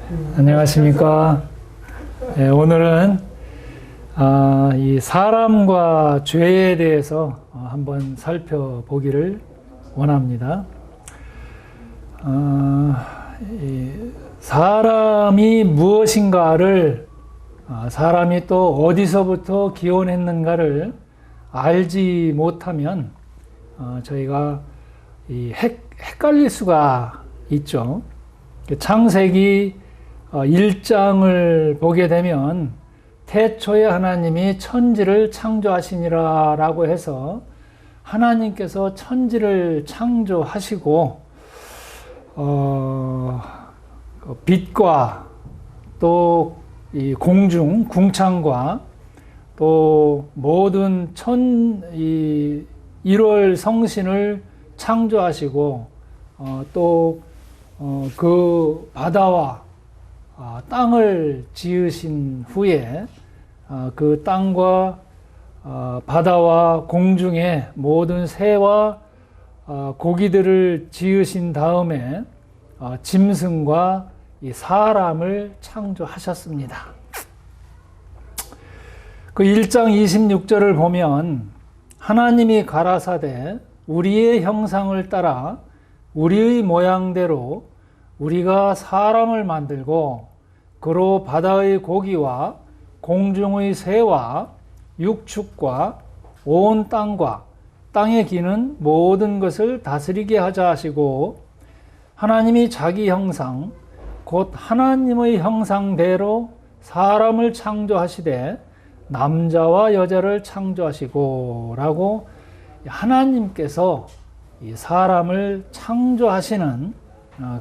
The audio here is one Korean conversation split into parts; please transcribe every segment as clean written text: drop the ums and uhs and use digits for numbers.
안녕하십니까. 오늘은 이 사람과 죄에 대해서 한번 살펴보기를 원합니다. 이 사람이 무엇인가를 사람이 또 어디서부터 기원했는가를 알지 못하면 저희가 헷갈릴 수가 있죠. 창세기 1장을 보게 되면 태초에 하나님이 천지를 창조하시니라 라고 해서 하나님께서 천지를 창조하시고 빛과 또 이 공중, 궁창과 또 모든 이 1월 성신을 창조하시고 또 그 바다와 땅을 지으신 후에 그 땅과 바다와 공중의 모든 새와 고기들을 지으신 다음에 짐승과 이 사람을 창조하셨습니다. 그 1장 26절을 보면 하나님이 가라사대 우리의 형상을 따라 우리의 모양대로 우리가 사람을 만들고 그로 바다의 고기와 공중의 새와 육축과 온 땅과 땅에 기는 모든 것을 다스리게 하자 하시고 하나님이 자기 형상 곧 하나님의 형상대로 사람을 창조하시되 남자와 여자를 창조하시고 라고 하나님께서 이 사람을 창조하시는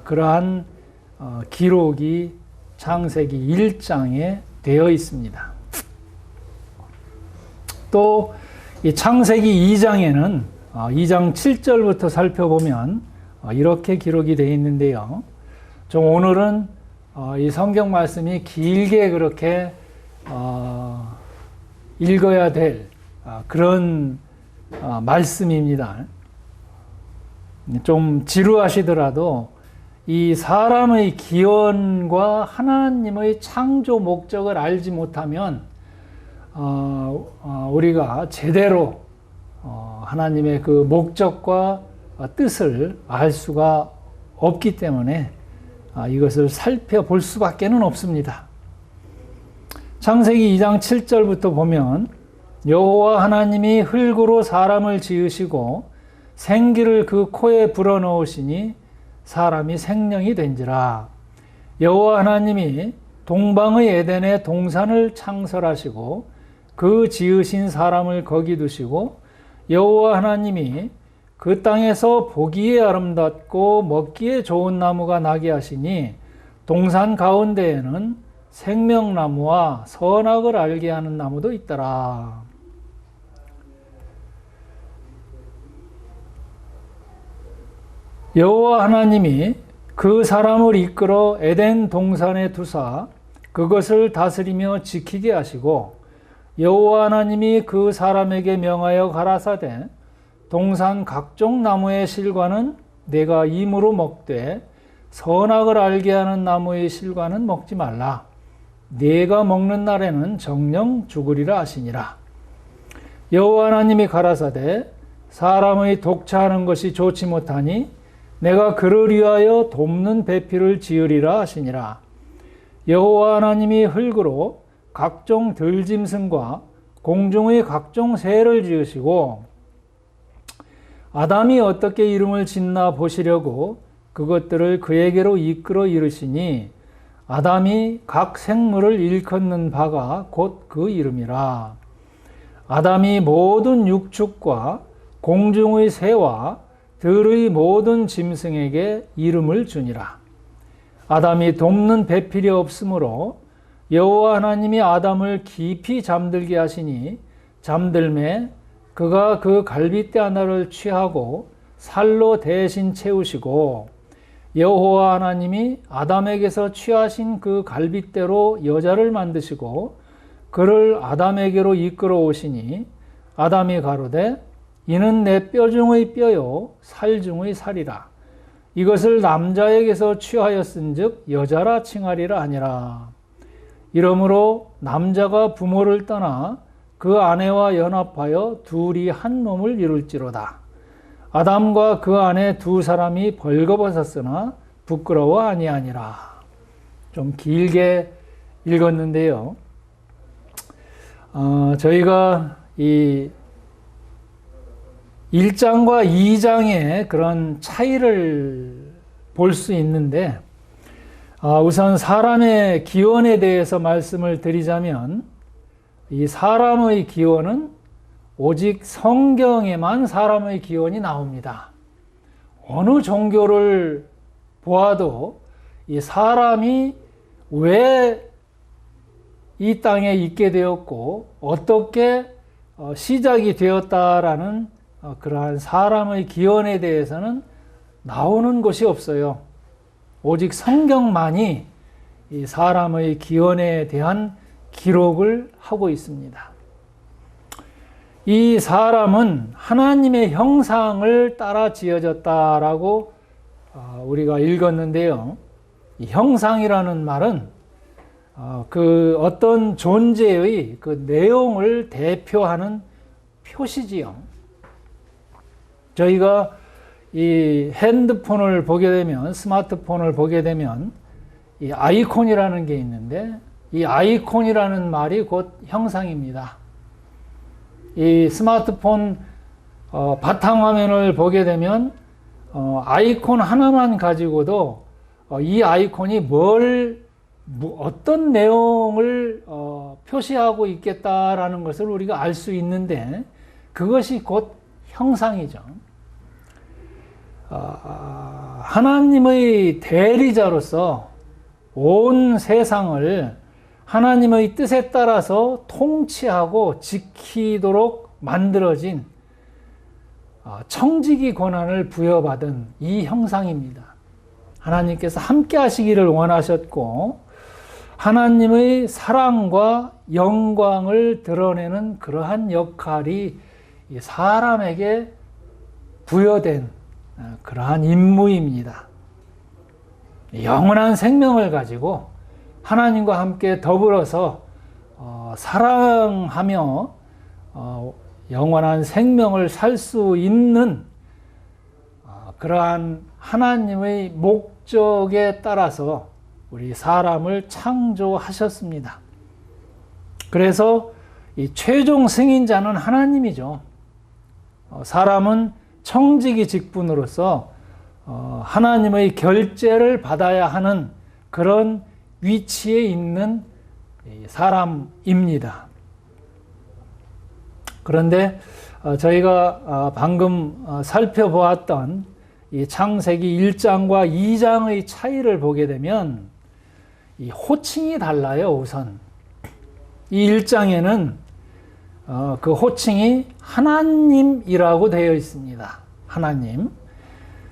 그러한 기록이 창세기 1장에 되어 있습니다. 또 이 창세기 2장에는 2장 7절부터 살펴보면 이렇게 기록이 되어 있는데요. 좀 오늘은 이 성경 말씀이 길게 그렇게 읽어야 될 그런 말씀입니다. 좀 지루하시더라도 이 사람의 기원과 하나님의 창조 목적을 알지 못하면 우리가 제대로 하나님의 그 목적과 뜻을 알 수가 없기 때문에 이것을 살펴볼 수밖에는 없습니다. 창세기 2장 7절부터 보면 여호와 하나님이 흙으로 사람을 지으시고 생기를 그 코에 불어넣으시니 사람이 생명이 된지라. 여호와 하나님이 동방의 에덴에 동산을 창설하시고 그 지으신 사람을 거기 두시고 여호와 하나님이 그 땅에서 보기에 아름답고 먹기에 좋은 나무가 나게 하시니 동산 가운데에는 생명나무와 선악을 알게 하는 나무도 있더라. 여호와 하나님이 그 사람을 이끌어 에덴 동산에 두사 그것을 다스리며 지키게 하시고 여호와 하나님이 그 사람에게 명하여 가라사대 동산 각종 나무의 실과는 내가 임으로 먹되 선악을 알게 하는 나무의 실과는 먹지 말라. 내가 먹는 날에는 정령 죽으리라 하시니라. 여호와 하나님이 가라사대 사람의 독차하는 것이 좋지 못하니 내가 그를 위하여 돕는 배필을 지으리라 하시니라. 여호와 하나님이 흙으로 각종 들짐승과 공중의 각종 새를 지으시고 아담이 어떻게 이름을 짓나 보시려고 그것들을 그에게로 이끌어 이르시니 아담이 각 생물을 일컫는 바가 곧 그 이름이라. 아담이 모든 육축과 공중의 새와 들의 모든 짐승에게 이름을 주니라. 아담이 돕는 배필이 없으므로 여호와 하나님이 아담을 깊이 잠들게 하시니 잠들매 그가 그 갈빗대 하나를 취하고 살로 대신 채우시고 여호와 하나님이 아담에게서 취하신 그 갈빗대로 여자를 만드시고 그를 아담에게로 이끌어 오시니 아담이 가로되 이는 내 뼈 중의 뼈요 살 중의 살이라. 이것을 남자에게서 취하였은즉 여자라 칭하리라 아니라. 이러므로 남자가 부모를 떠나 그 아내와 연합하여 둘이 한 몸을 이룰지로다. 아담과 그 아내 두 사람이 벌거벗었으나 부끄러워 아니하니라. 좀 길게 읽었는데요. 저희가 이 1장과 2장의 그런 차이를 볼 수 있는데, 우선 사람의 기원에 대해서 말씀을 드리자면, 이 사람의 기원은 오직 성경에만 사람의 기원이 나옵니다. 어느 종교를 보아도 이 사람이 왜 이 땅에 있게 되었고 어떻게 시작이 되었다라는 그러한 사람의 기원에 대해서는 나오는 것이 없어요. 오직 성경만이 이 사람의 기원에 대한 기록을 하고 있습니다. 이 사람은 하나님의 형상을 따라 지어졌다라고 우리가 읽었는데요. 이 형상이라는 말은 그 어떤 존재의 그 내용을 대표하는 표시지요. 저희가 이 핸드폰을 보게 되면, 스마트폰을 보게 되면 이 아이콘이라는 게 있는데, 이 아이콘이라는 말이 곧 형상입니다. 이 스마트폰 바탕화면을 보게 되면 아이콘 하나만 가지고도 이 아이콘이 어떤 내용을 표시하고 있겠다라는 것을 우리가 알 수 있는데, 그것이 곧 형상이죠. 하나님의 대리자로서 온 세상을 하나님의 뜻에 따라서 통치하고 지키도록 만들어진 청지기 권한을 부여받은 이 형상입니다. 하나님께서 함께 하시기를 원하셨고, 하나님의 사랑과 영광을 드러내는 그러한 역할이 사람에게 부여된 그러한 임무입니다. 영원한 생명을 가지고 하나님과 함께 더불어서 사랑하며 영원한 생명을 살 수 있는 그러한 하나님의 목적에 따라서 우리 사람을 창조하셨습니다. 그래서 이 최종 승인자는 하나님이죠. 사람은 청지기 직분으로서 하나님의 결재를 받아야 하는 그런 위치에 있는 사람입니다. 그런데 저희가 방금 살펴보았던 이 창세기 1장과 2장의 차이를 보게 되면 이 호칭이 달라요. 우선 이 1장에는 그 호칭이 하나님이라고 되어 있습니다. 하나님.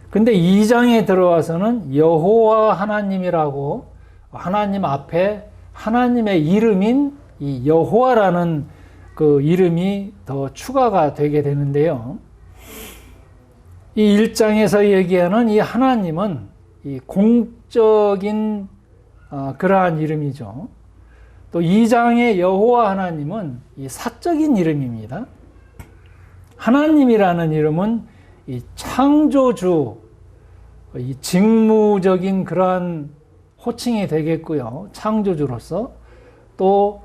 근데 2장에 들어와서는 여호와 하나님이라고, 하나님 앞에 하나님의 이름인 이 여호와라는 그 이름이 더 추가가 되게 되는데요. 이 1장에서 얘기하는 이 하나님은 이 공적인 그러한 이름이죠. 또 2장의 여호와 하나님은 이 사적인 이름입니다. 하나님이라는 이름은 이 창조주, 이 직무적인 그러한 호칭이 되겠고요. 창조주로서, 또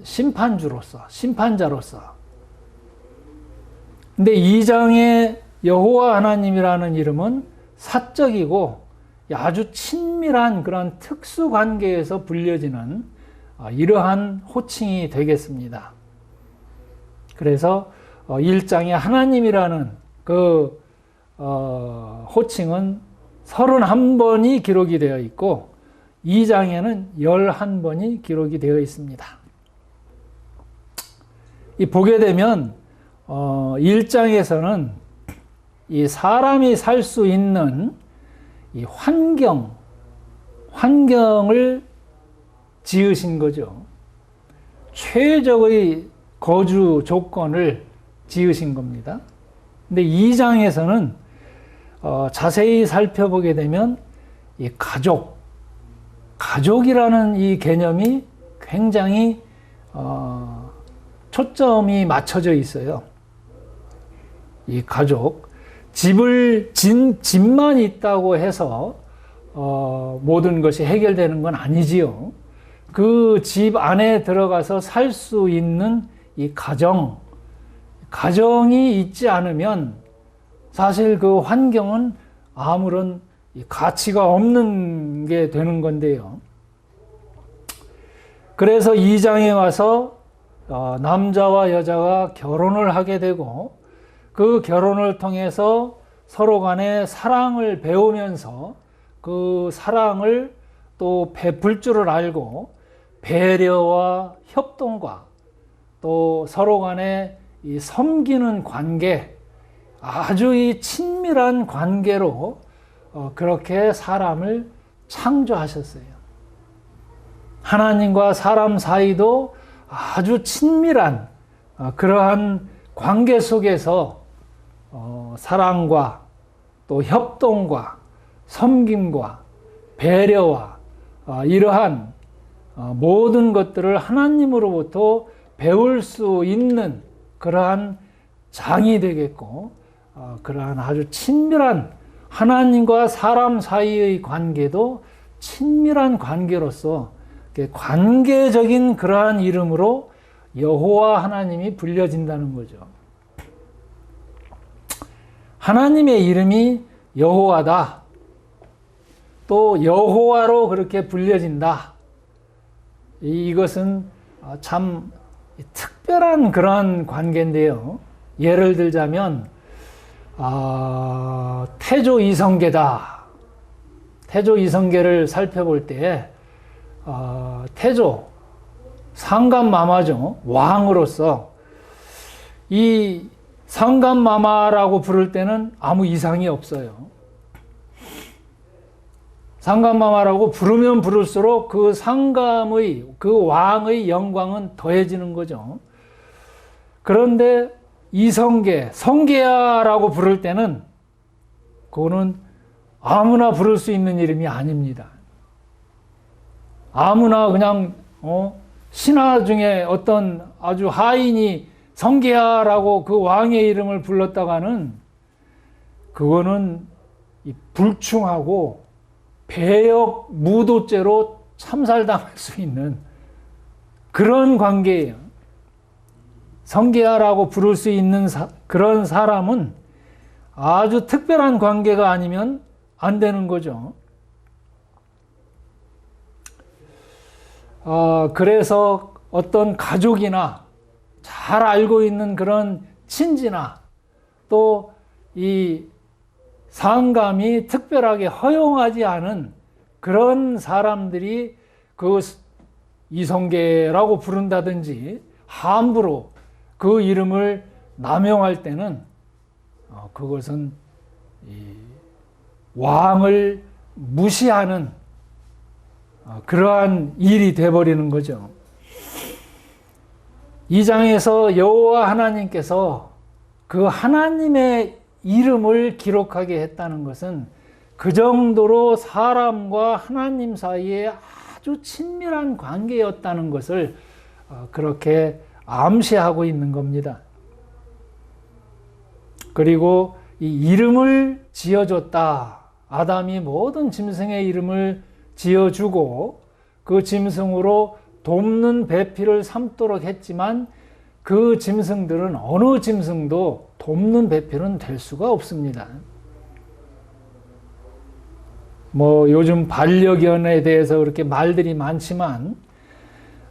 심판주로서, 심판자로서. 근데 2장의 여호와 하나님이라는 이름은 사적이고 아주 친밀한 그런 특수 관계에서 불려지는 이러한 호칭이 되겠습니다. 그래서 1장에 하나님이라는 그 호칭은 31번이 기록이 되어 있고 2장에는 11번이 기록이 되어 있습니다. 보게 되면 1장에서는 이 사람이 살 수 있는 이 환경을 지으신 거죠. 최적의 거주 조건을 지으신 겁니다. 근데 2장에서는 자세히 살펴보게 되면 이 가족이라는 이 개념이 굉장히 초점이 맞춰져 있어요. 이 가족, 집만 있다고 해서 모든 것이 해결되는 건 아니지요. 그 집 안에 들어가서 살 수 있는 이 가정이 있지 않으면 사실 그 환경은 아무런 가치가 없는 게 되는 건데요. 그래서 2장에 와서 남자와 여자가 결혼을 하게 되고 그 결혼을 통해서 서로 간에 사랑을 배우면서 그 사랑을 또 베풀 줄을 알고 배려와 협동과 또 서로 간에 이 섬기는 관계, 아주 이 친밀한 관계로 그렇게 사람을 창조하셨어요. 하나님과 사람 사이도 아주 친밀한 그러한 관계 속에서 사랑과 또 협동과 섬김과 배려와 이러한 모든 것들을 하나님으로부터 배울 수 있는 그러한 장이 되겠고, 그러한 아주 친밀한 하나님과 사람 사이의 관계도 친밀한 관계로서 관계적인 그러한 이름으로 여호와 하나님이 불려진다는 거죠. 하나님의 이름이 여호와다. 또 여호와로 그렇게 불려진다. 이것은 참 특별한 그러한 관계인데요. 예를 들자면 태조 이성계다. 태조 이성계를 살펴볼 때 태조 상감마마죠. 왕으로서 이 상감마마라고 부를 때는 아무 이상이 없어요. 상감마마라고 부르면 부를수록 그 상감의, 그 왕의 영광은 더해지는 거죠. 그런데 이성계, 성계야라고 부를 때는 그거는 아무나 부를 수 있는 이름이 아닙니다. 아무나 그냥 신하 중에 어떤 아주 하인이 성계야라고 그 왕의 이름을 불렀다가는 그거는 불충하고 배역 무도죄로 참살당할 수 있는 그런 관계예요. 성계야라고 부를 수 있는 그런 사람은 아주 특별한 관계가 아니면 안 되는 거죠. 그래서 어떤 가족이나 잘 알고 있는 그런 친지나 또 이 상감이 특별하게 허용하지 않은 그런 사람들이 그 이성계라고 부른다든지 함부로 그 이름을 남용할 때는 그것은 이 왕을 무시하는 그러한 일이 되어버리는 거죠. 이 장에서 여호와 하나님께서 그 하나님의 이름을 기록하게 했다는 것은 그 정도로 사람과 하나님 사이에 아주 친밀한 관계였다는 것을 그렇게 암시하고 있는 겁니다. 그리고 이 이름을 지어줬다. 아담이 모든 짐승의 이름을 지어주고 그 짐승으로 돕는 배필을 삼도록 했지만 그 짐승들은 어느 짐승도 돕는 배필은 될 수가 없습니다. 요즘 반려견에 대해서 그렇게 말들이 많지만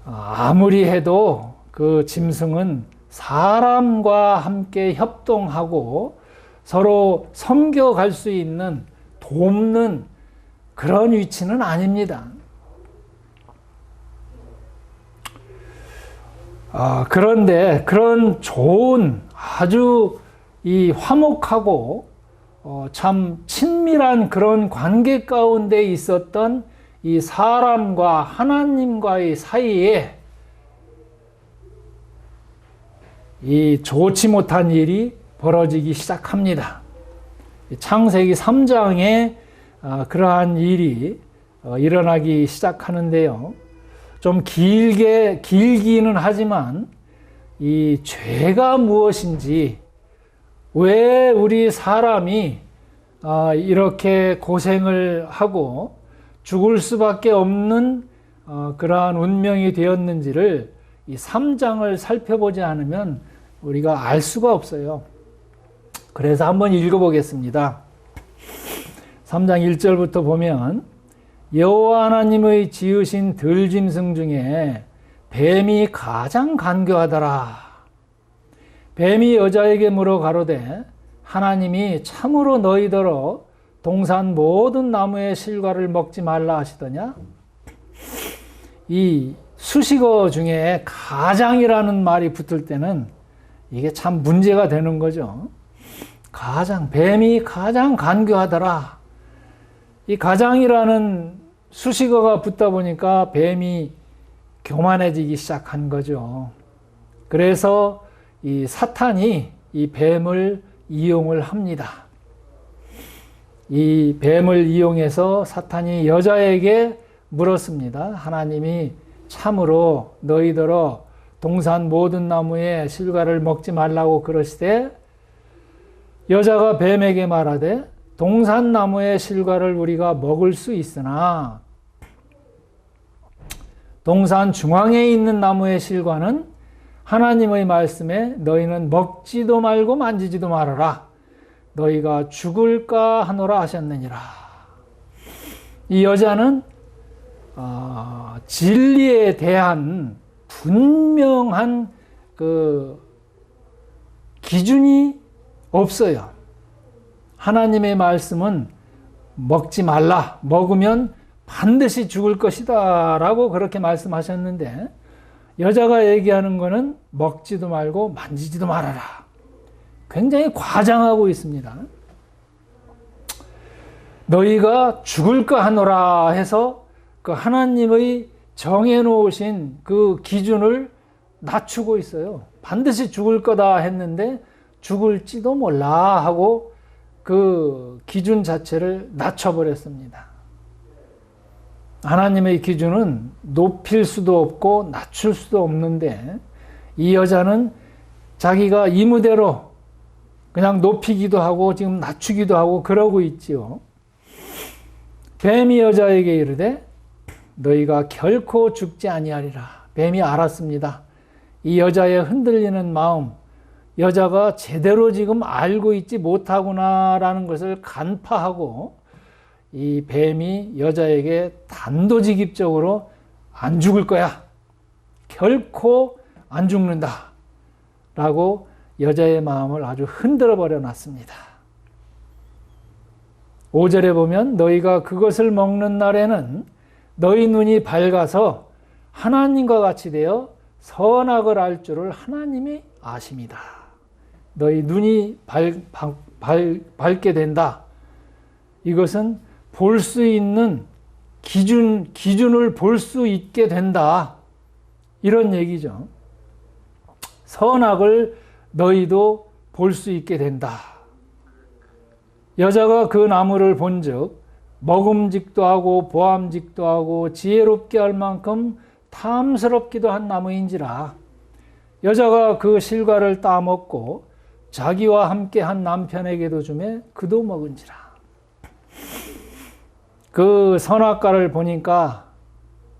아무리 해도 그 짐승은 사람과 함께 협동하고 서로 섬겨갈 수 있는 돕는 그런 위치는 아닙니다. 그런데 그런 좋은 아주 이 화목하고 참 친밀한 그런 관계 가운데 있었던 이 사람과 하나님과의 사이에 이 좋지 못한 일이 벌어지기 시작합니다. 창세기 3장에 그러한 일이 일어나기 시작하는데요. 좀 길기는 하지만 이 죄가 무엇인지, 왜 우리 사람이 이렇게 고생을 하고 죽을 수밖에 없는 그러한 운명이 되었는지를 이 3장을 살펴보지 않으면 우리가 알 수가 없어요. 그래서 한번 읽어보겠습니다. 3장 1절부터 보면, 여호와 하나님의 지으신 들짐승 중에 뱀이 가장 간교하더라. 뱀이 여자에게 물어 가로되, 하나님이 참으로 너희더러 동산 모든 나무의 실과를 먹지 말라 하시더냐? 이 수식어 중에 가장이라는 말이 붙을 때는 이게 참 문제가 되는 거죠. 뱀이 가장 간교하더라. 이 가장이라는 수식어가 붙다 보니까 뱀이 교만해지기 시작한 거죠. 그래서 이 사탄이 이 뱀을 이용을 합니다. 이 뱀을 이용해서 사탄이 여자에게 물었습니다. 하나님이 참으로 너희더러 동산 모든 나무의 실과를 먹지 말라고 그러시되, 여자가 뱀에게 말하되, 동산 나무의 실과를 우리가 먹을 수 있으나 동산 중앙에 있는 나무의 실과는 하나님의 말씀에 너희는 먹지도 말고 만지지도 말아라. 너희가 죽을까 하노라 하셨느니라. 이 여자는 진리에 대한 분명한 그 기준이 없어요. 하나님의 말씀은 먹지 말라, 먹으면 반드시 죽을 것이다 라고 그렇게 말씀하셨는데, 여자가 얘기하는 거는 먹지도 말고 만지지도 말아라. 굉장히 과장하고 있습니다. 너희가 죽을까 하노라 해서 그 하나님의 정해놓으신 그 기준을 낮추고 있어요. 반드시 죽을 거다 했는데 죽을지도 몰라 하고 그 기준 자체를 낮춰버렸습니다. 하나님의 기준은 높일 수도 없고 낮출 수도 없는데, 이 여자는 자기가 이무대로 그냥 높이기도 하고 지금 낮추기도 하고 그러고 있지요. 뱀이 여자에게 이르되, 너희가 결코 죽지 아니하리라. 뱀이 알았습니다. 이 여자의 흔들리는 마음, 여자가 제대로 지금 알고 있지 못하구나라는 것을 간파하고, 이 뱀이 여자에게 단도직입적으로 안 죽을 거야, 결코 안 죽는다 라고 여자의 마음을 아주 흔들어 버려 놨습니다. 5절에 보면, 너희가 그것을 먹는 날에는 너희 눈이 밝아서 하나님과 같이 되어 선악을 알 줄을 하나님이 아십니다. 너희 눈이 밝게 된다. 이것은 볼 수 있는 기준을 볼 수 있게 된다. 이런 얘기죠. 선악을 너희도 볼 수 있게 된다. 여자가 그 나무를 본즉 먹음직도 하고 보암직도 하고 지혜롭게 할 만큼 탐스럽기도 한 나무인지라. 여자가 그 실과를 따먹고 자기와 함께 한 남편에게도 주매 그도 먹은지라. 그 선악과를 보니까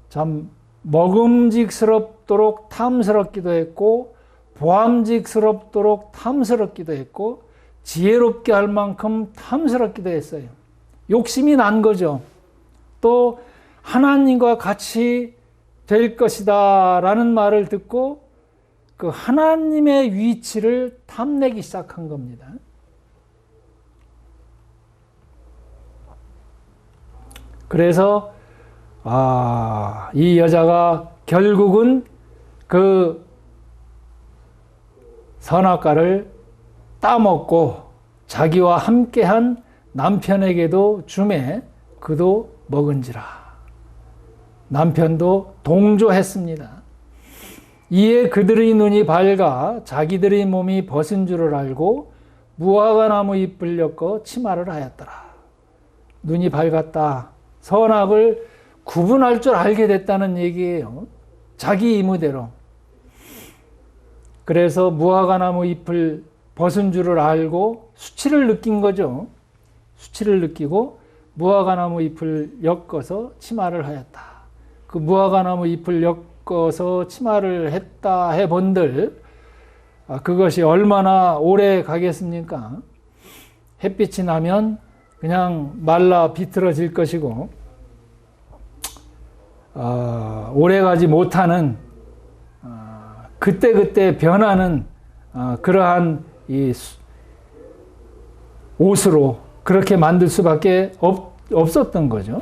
참 먹음직스럽도록 탐스럽기도 했고, 보암직스럽도록 탐스럽기도 했고, 지혜롭게 할 만큼 탐스럽기도 했어요. 욕심이 난 거죠. 또 하나님과 같이 될 것이다 라는 말을 듣고 그 하나님의 위치를 탐내기 시작한 겁니다. 그래서 이 여자가 결국은 그 선악과를 따먹고 자기와 함께한 남편에게도 주매 그도 먹은지라. 남편도 동조했습니다. 이에 그들의 눈이 밝아 자기들의 몸이 벗은 줄을 알고 무화과 나무 잎을 엮어 치마를 하였더라. 눈이 밝았다. 선악을 구분할 줄 알게 됐다는 얘기예요. 자기 이무대로. 그래서 무화과 나무 잎을 벗은 줄을 알고 수치를 느낀 거죠. 수치를 느끼고 무화과 나무 잎을 엮어서 치마를 하였다. 그 무화과 나무 잎을 엮어서 치마를 했다 해본들 그것이 얼마나 오래 가겠습니까? 햇빛이 나면 그냥 말라 비틀어질 것이고 오래 가지 못하는 그때그때 변하는 그러한 이 옷으로 그렇게 만들 수밖에 없었던 거죠.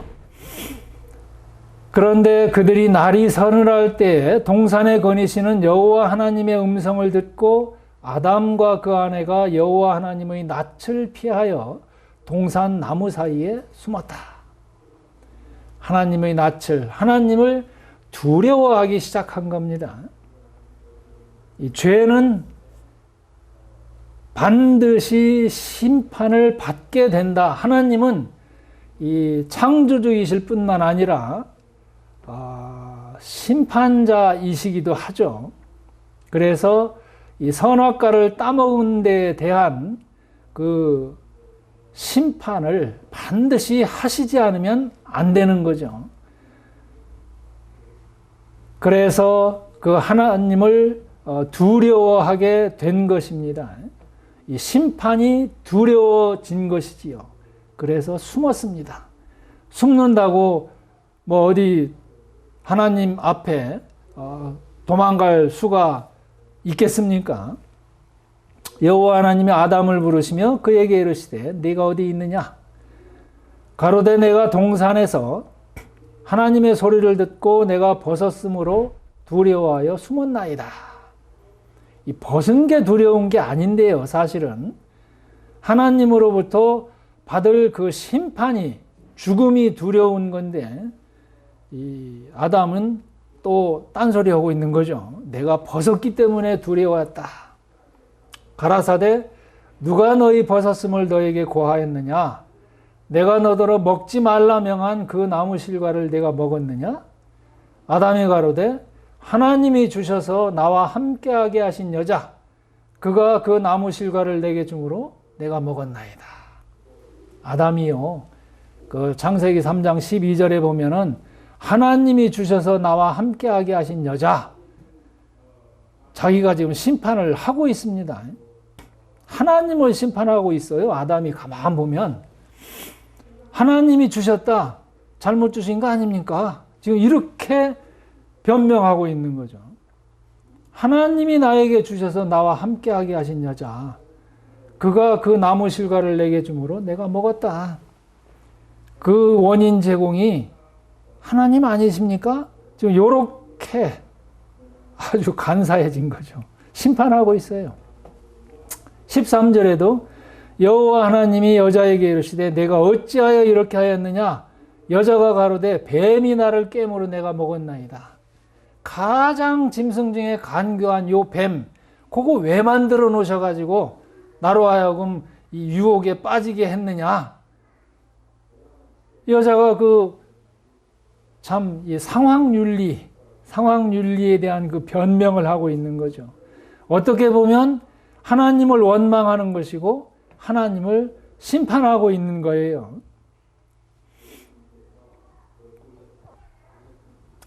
그런데 그들이 날이 서늘할 때에 동산에 거니시는 여호와 하나님의 음성을 듣고 아담과 그 아내가 여호와 하나님의 낯을 피하여 동산 나무 사이에 숨었다. 하나님의 낯을, 하나님을 두려워하기 시작한 겁니다. 이 죄는 반드시 심판을 받게 된다. 하나님은 이 창조주이실 뿐만 아니라 심판자이시기도 하죠. 그래서 이 선악과를 따먹은 데에 대한 그 심판을 반드시 하시지 않으면 안 되는 거죠. 그래서 그 하나님을 두려워하게 된 것입니다. 이 심판이 두려워진 것이지요. 그래서 숨었습니다. 숨는다고 뭐 어디 하나님 앞에 도망갈 수가 있겠습니까? 여호와 하나님이 아담을 부르시며 그에게 이르시되 네가 어디 있느냐? 가로되 내가 동산에서 하나님의 소리를 듣고 내가 벗었으므로 두려워하여 숨었나이다. 이 벗은 게 두려운 게 아닌데요. 사실은 하나님으로부터 받을 그 심판이 죽음이 두려운 건데 이 아담은 또 딴소리 하고 있는 거죠. 내가 벗었기 때문에 두려웠다. 가라사대 누가 너희 벗었음을 너에게 고하였느냐? 내가 너더러 먹지 말라 명한 그 나무 실과를 내가 먹었느냐? 아담이 가로되 하나님이 주셔서 나와 함께하게 하신 여자 그가 그 나무 실과를 내게 주므로 내가 먹었나이다. 아담이요. 그 창세기 3장 12절에 보면은 하나님이 주셔서 나와 함께하게 하신 여자 자기가 지금 심판을 하고 있습니다. 하나님을 심판하고 있어요. 아담이 가만 보면 하나님이 주셨다. 잘못 주신 거 아닙니까? 지금 이렇게 변명하고 있는 거죠. 하나님이 나에게 주셔서 나와 함께하게 하신 여자 그가 그 나무 실과를 내게 주므로 내가 먹었다. 그 원인 제공이 하나님 아니십니까? 지금 이렇게 아주 간사해진 거죠. 심판하고 있어요. 13절에도 여호와 하나님이 여자에게 이르시되 내가 어찌하여 이렇게 하였느냐? 여자가 가로되 뱀이 나를 깨므로 내가 먹었나이다. 가장 짐승 중에 간교한 요 뱀, 그거 왜 만들어 놓으셔가지고 나로 하여금 이 유혹에 빠지게 했느냐? 여자가 그 참 이 상황윤리에 대한 그 변명을 하고 있는 거죠. 어떻게 보면 하나님을 원망하는 것이고 하나님을 심판하고 있는 거예요.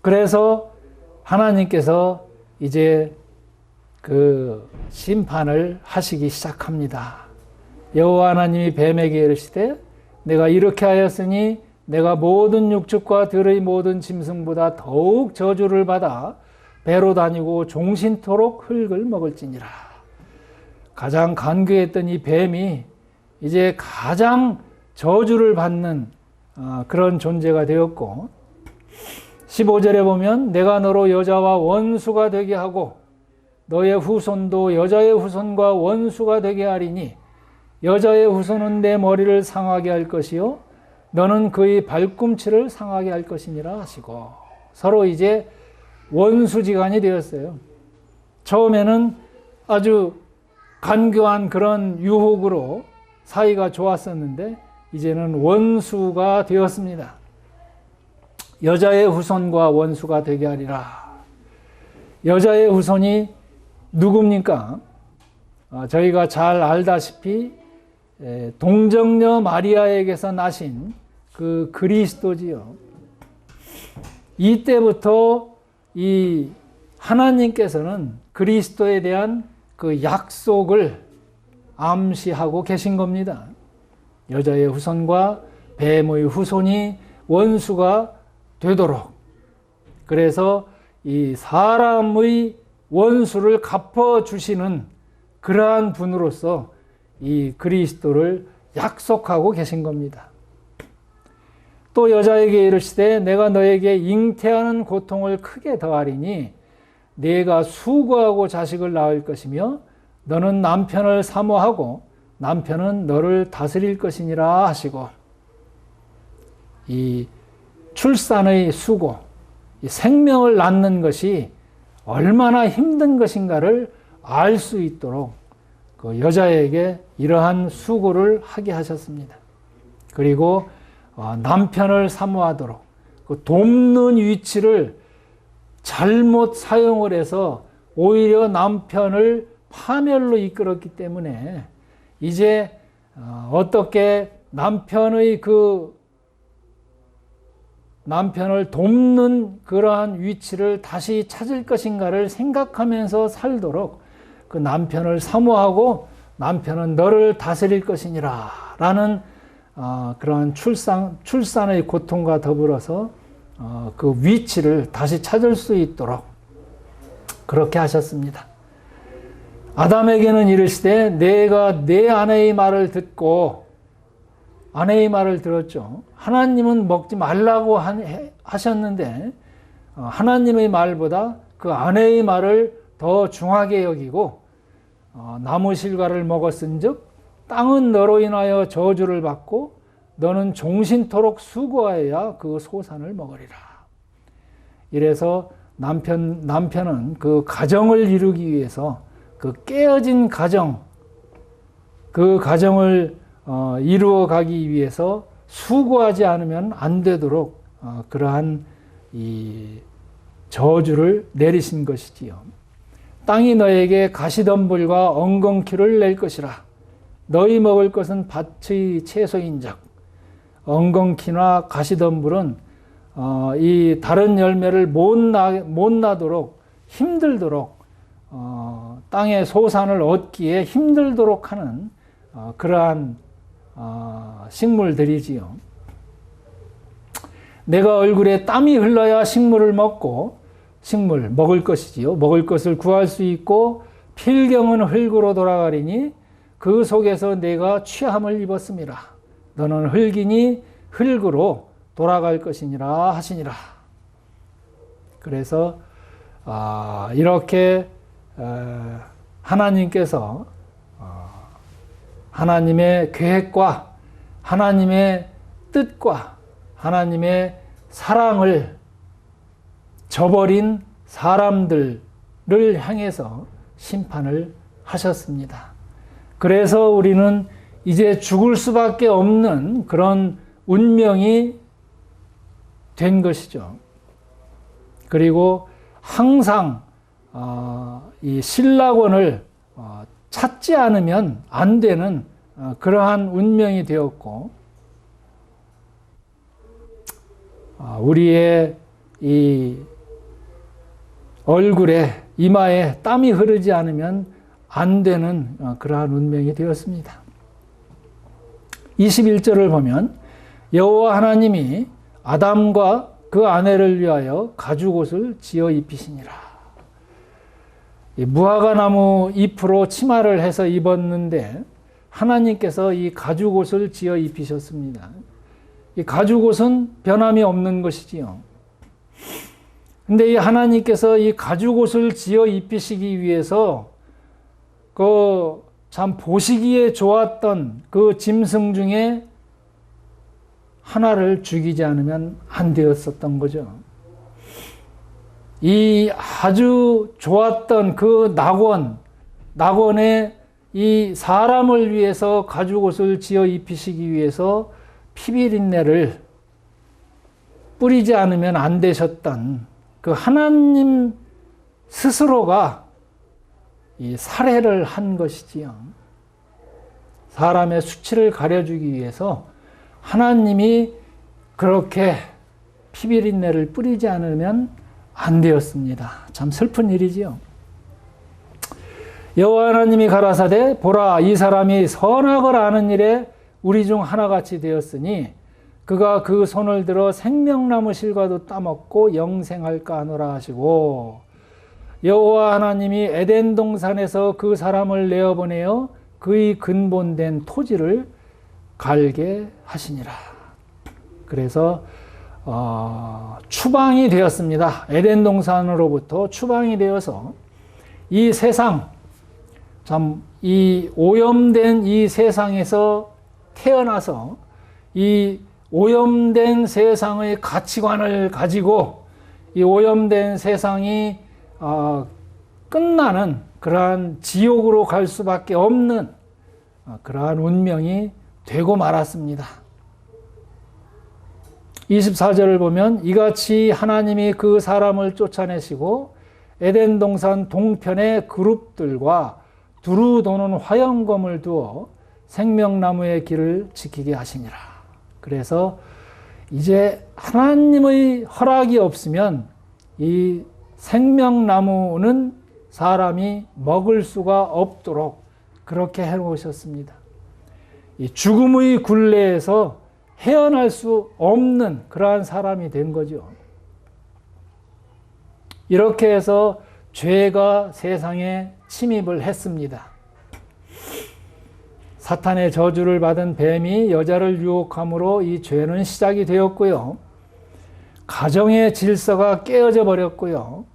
그래서 하나님께서 이제 그 심판을 하시기 시작합니다. 여호와 하나님이 뱀에게 이르시되 내가 이렇게 하였으니 내가 모든 육축과 들의 모든 짐승보다 더욱 저주를 받아 배로 다니고 종신토록 흙을 먹을지니라. 가장 간교했던 이 뱀이 이제 가장 저주를 받는 그런 존재가 되었고 15절에 보면 내가 너로 여자와 원수가 되게 하고 너의 후손도 여자의 후손과 원수가 되게 하리니 여자의 후손은 내 머리를 상하게 할 것이요 너는 그의 발꿈치를 상하게 할 것이니라 하시고 서로 이제 원수지간이 되었어요. 처음에는 아주 간교한 그런 유혹으로 사이가 좋았었는데 이제는 원수가 되었습니다. 여자의 후손과 원수가 되게 하리라. 여자의 후손이 누굽니까? 저희가 잘 알다시피 동정녀 마리아에게서 나신 그 그리스도지요. 이때부터 이 하나님께서는 그리스도에 대한 그 약속을 암시하고 계신 겁니다. 여자의 후손과 뱀의 후손이 원수가 되도록. 그래서 이 사람의 원수를 갚아주시는 그러한 분으로서 이 그리스도를 약속하고 계신 겁니다. 또 여자에게 이르시되 내가 너에게 잉태하는 고통을 크게 더하리니 네가 수고하고 자식을 낳을 것이며 너는 남편을 사모하고 남편은 너를 다스릴 것이니라 하시고, 이 출산의 수고, 이 생명을 낳는 것이 얼마나 힘든 것인가를 알 수 있도록 그 여자에게 이러한 수고를 하게 하셨습니다. 그리고 남편을 사모하도록, 그 돕는 위치를 잘못 사용을 해서 오히려 남편을 파멸로 이끌었기 때문에 이제 어떻게 남편을 돕는 그러한 위치를 다시 찾을 것인가를 생각하면서 살도록 그 남편을 사모하고 남편은 너를 다스릴 것이니라 라는 그러한 출산의 고통과 더불어서 그 위치를 다시 찾을 수 있도록 그렇게 하셨습니다. 아담에게는 이르시되 내가 내 아내의 말을 듣고, 아내의 말을 들었죠. 하나님은 먹지 말라고 하셨는데 하나님의 말보다 그 아내의 말을 더 중하게 여기고 나무 실과를 먹었은즉 땅은 너로 인하여 저주를 받고 너는 종신토록 수고하여야 그 소산을 먹으리라. 이래서 남편은 그 가정을 이루기 위해서 그 깨어진 가정, 그 가정을 이루어 가기 위해서 수고하지 않으면 안 되도록 그러한 이 저주를 내리신 것이지요. 땅이 너에게 가시덤불과 엉겅퀴를 낼 것이라. 너희 먹을 것은 밭의 채소인즉. 엉겅퀴나 가시덤불은 이 다른 열매를 못 나도록 힘들도록 땅의 소산을 얻기에 힘들도록 하는 그러한 식물들이지요. 내가 얼굴에 땀이 흘러야 식물을 먹을 것이지요. 먹을 것을 구할 수 있고 필경은 흙으로 돌아가리니 그 속에서 내가 취함을 입었음이라. 너는 흙이니 흙으로 돌아갈 것이니라 하시니라. 그래서 이렇게 하나님께서 하나님의 계획과 하나님의 뜻과 하나님의 사랑을 저버린 사람들을 향해서 심판을 하셨습니다. 그래서 우리는 이제 죽을 수밖에 없는 그런 운명이 된 것이죠. 그리고 항상 이 신락원을 찾지 않으면 안 되는 그러한 운명이 되었고, 우리의 이 얼굴에 이마에 땀이 흐르지 않으면 안 되는 그러한 운명이 되었습니다. 21절을 보면 여호와 하나님이 아담과 그 아내를 위하여 가죽옷을 지어 입히시니라. 무화과 나무 잎으로 치마를 해서 입었는데 하나님께서 이 가죽옷을 지어 입히셨습니다. 이 가죽옷은 변함이 없는 것이지요. 근데 이 하나님께서 이 가죽옷을 지어 입히시기 위해서 그 참 보시기에 좋았던 그 짐승 중에 하나를 죽이지 않으면 안 되었었던 거죠. 이 아주 좋았던 그 낙원의 이 사람을 위해서 가죽옷을 지어 입히시기 위해서 피비린내를 뿌리지 않으면 안 되셨던 그 하나님 스스로가 이 살해를 한 것이지요. 사람의 수치를 가려주기 위해서 하나님이 그렇게 피비린내를 뿌리지 않으면 안 되었습니다. 참 슬픈 일이지요. 여호와 하나님이 가라사대 보라 이 사람이 선악을 아는 일에 우리 중 하나같이 되었으니 그가 그 손을 들어 생명나무 실과도 따먹고 영생할까 하노라 하시고 여호와 하나님이 에덴 동산에서 그 사람을 내어보내어 그의 근본된 토지를 갈게 하시니라. 그래서 추방이 되었습니다. 에덴 동산으로부터 추방이 되어서 이 세상 참 이 오염된 이 세상에서 태어나서 이 오염된 세상의 가치관을 가지고 이 오염된 세상이 끝나는 그러한 지옥으로 갈 수밖에 없는 그러한 운명이 되고 말았습니다. 24절을 보면 이같이 하나님이 그 사람을 쫓아내시고 에덴 동산 동편의 그룹들과 두루 도는 화영검을 두어 생명나무의 길을 지키게 하시니라. 그래서 이제 하나님의 허락이 없으면 이 생명나무는 사람이 먹을 수가 없도록 그렇게 해놓으셨습니다. 이 죽음의 굴레에서 헤어날 수 없는 그러한 사람이 된 거죠. 이렇게 해서 죄가 세상에 침입을 했습니다. 사탄의 저주를 받은 뱀이 여자를 유혹함으로 이 죄는 시작이 되었고요. 가정의 질서가 깨어져 버렸고요.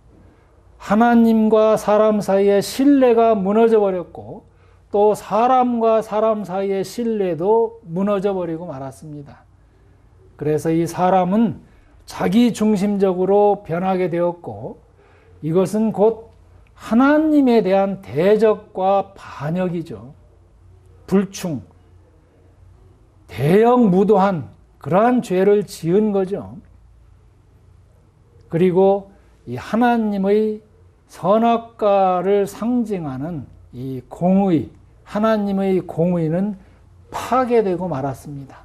하나님과 사람 사이의 신뢰가 무너져 버렸고 또 사람과 사람 사이의 신뢰도 무너져 버리고 말았습니다. 그래서 이 사람은 자기 중심적으로 변하게 되었고 이것은 곧 하나님에 대한 대적과 반역이죠. 불충, 대형무도한 그러한 죄를 지은 거죠. 그리고 이 하나님의 선악과를 상징하는 이 공의, 하나님의 공의는 파괴되고 말았습니다.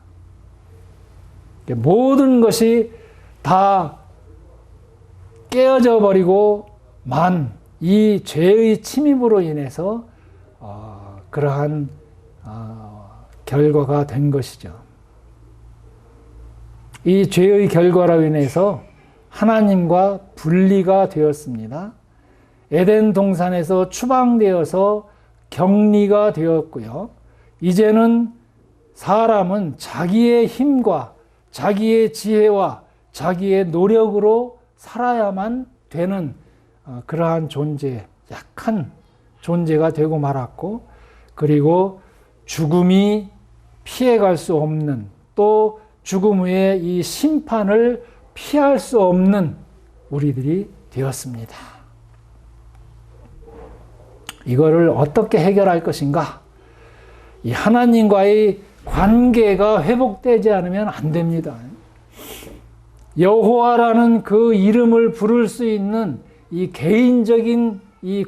모든 것이 다 깨어져 버리고 이 죄의 침입으로 인해서 그러한 결과가 된 것이죠. 이 죄의 결과로 인해서 하나님과 분리가 되었습니다. 에덴 동산에서 추방되어서 격리가 되었고요. 이제는 사람은 자기의 힘과 자기의 지혜와 자기의 노력으로 살아야만 되는 그러한 존재, 약한 존재가 되고 말았고, 그리고 죽음이 피해갈 수 없는, 또 죽음 후에 이 심판을 피할 수 없는 우리들이 되었습니다. 이거를 어떻게 해결할 것인가? 이 하나님과의 관계가 회복되지 않으면 안 됩니다. 여호와라는 그 이름을 부를 수 있는 이 개인적인 이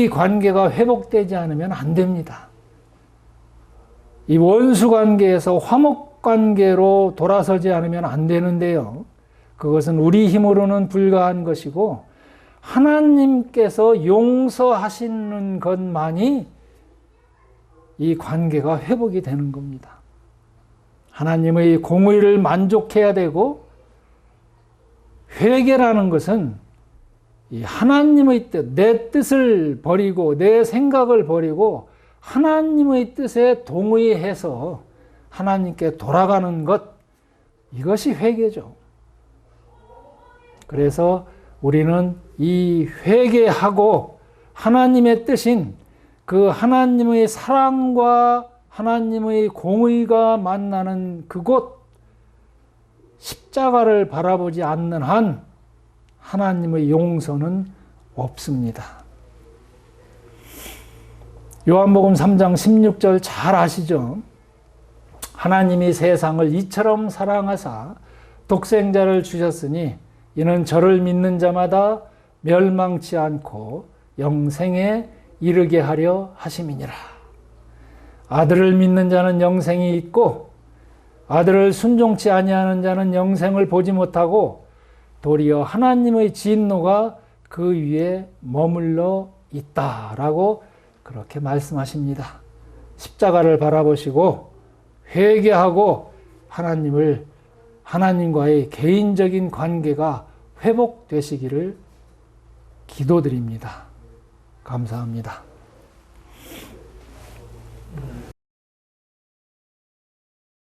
관계가 회복되지 않으면 안 됩니다. 이 원수 관계에서 화목 관계로 돌아서지 않으면 안 되는데요. 그것은 우리 힘으로는 불가한 것이고 하나님께서 용서하시는 것만이 이 관계가 회복이 되는 겁니다. 하나님의 공의를 만족해야 되고, 회개라는 것은 이 하나님의 뜻, 내 뜻을 버리고 내 생각을 버리고 하나님의 뜻에 동의해서 하나님께 돌아가는 것, 이것이 회개죠. 그래서 우리는 이 회개하고 하나님의 뜻인 그 하나님의 사랑과 하나님의 공의가 만나는 그곳, 십자가를 바라보지 않는 한 하나님의 용서는 없습니다. 요한복음 3장 16절 잘 아시죠? 하나님이 세상을 이처럼 사랑하사 독생자를 주셨으니 이는 저를 믿는 자마다 멸망치 않고 영생에 이르게 하려 하심이니라. 아들을 믿는 자는 영생이 있고 아들을 순종치 아니하는 자는 영생을 보지 못하고 도리어 하나님의 진노가 그 위에 머물러 있다라고 그렇게 말씀하십니다. 십자가를 바라보시고 회개하고 하나님과의 개인적인 관계가 회복되시기를 기도드립니다. 감사합니다.